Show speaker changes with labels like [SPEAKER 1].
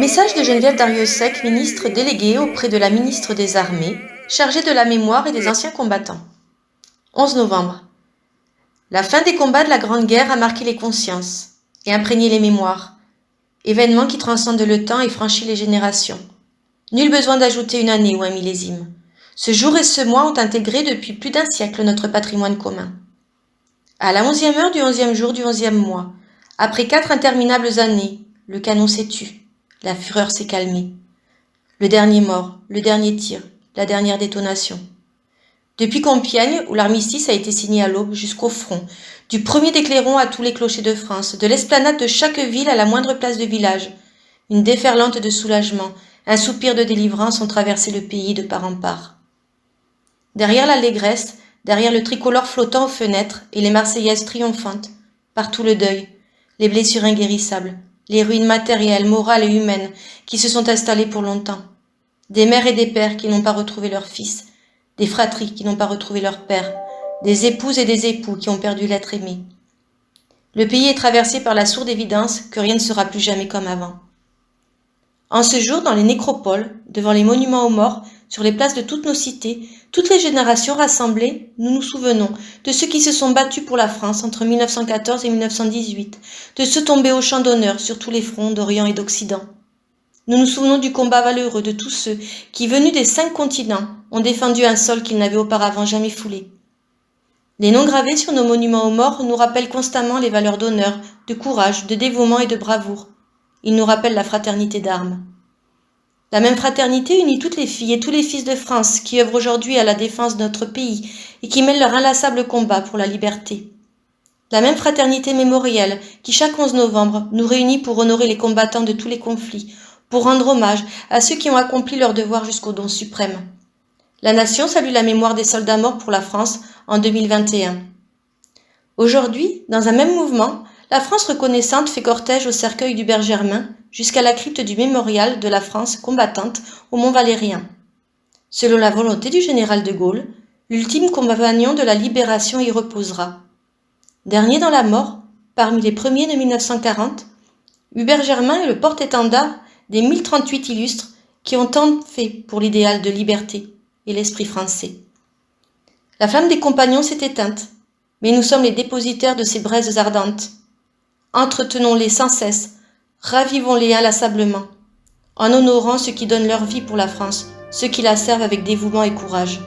[SPEAKER 1] Message de Geneviève Darrieussecq, ministre déléguée auprès de la ministre des Armées, chargée de la mémoire et des anciens combattants. 11 novembre. La fin des combats de la Grande Guerre a marqué les consciences et imprégné les mémoires. Événement qui transcende le temps et franchit les générations. Nul besoin d'ajouter une année ou un millésime. Ce jour et ce mois ont intégré depuis plus d'un siècle notre patrimoine commun. À la 11e heure du 11e jour du 11e mois, après 4 interminables années, le canon s'est tu. La fureur s'est calmée. Le dernier mort, le dernier tir, la dernière détonation. Depuis Compiègne, où l'armistice a été signé à l'aube, jusqu'au front, du premier des clairons à tous les clochers de France, de l'esplanade de chaque ville à la moindre place de village, une déferlante de soulagement, un soupir de délivrance ont traversé le pays de part en part. Derrière l'allégresse, derrière le tricolore flottant aux fenêtres et les Marseillaises triomphantes, partout le deuil, les blessures inguérissables, les ruines matérielles, morales et humaines qui se sont installées pour longtemps. Des mères et des pères qui n'ont pas retrouvé leurs fils, des fratries qui n'ont pas retrouvé leur père, des épouses et des époux qui ont perdu l'être aimé. Le pays est traversé par la sourde évidence que rien ne sera plus jamais comme avant. En ce jour, dans les nécropoles, devant les monuments aux morts, sur les places de toutes nos cités, toutes les générations rassemblées, nous nous souvenons de ceux qui se sont battus pour la France entre 1914 et 1918, de ceux tombés au champ d'honneur sur tous les fronts d'Orient et d'Occident. Nous nous souvenons du combat valeureux de tous ceux qui, venus des 5 continents, ont défendu un sol qu'ils n'avaient auparavant jamais foulé. Les noms gravés sur nos monuments aux morts nous rappellent constamment les valeurs d'honneur, de courage, de dévouement et de bravoure. Ils nous rappellent la fraternité d'armes. La même fraternité unit toutes les filles et tous les fils de France qui œuvrent aujourd'hui à la défense de notre pays et qui mêlent leur inlassable combat pour la liberté. La même fraternité mémorielle qui, chaque 11 novembre, nous réunit pour honorer les combattants de tous les conflits, pour rendre hommage à ceux qui ont accompli leur devoir jusqu'au don suprême. La nation salue la mémoire des soldats morts pour la France en 2021. Aujourd'hui, dans un même mouvement, la France reconnaissante fait cortège au cercueil d'Hubert Germain jusqu'à la crypte du mémorial de la France combattante au Mont Valérien. Selon la volonté du général de Gaulle, l'ultime compagnon de la libération y reposera. Dernier dans la mort, parmi les premiers de 1940, Hubert Germain est le porte-étendard des 1038 illustres qui ont tant fait pour l'idéal de liberté et l'esprit français. La flamme des compagnons s'est éteinte, mais nous sommes les dépositaires de ces braises ardentes. Entretenons-les sans cesse, ravivons-les inlassablement, en honorant ceux qui donnent leur vie pour la France, ceux qui la servent avec dévouement et courage.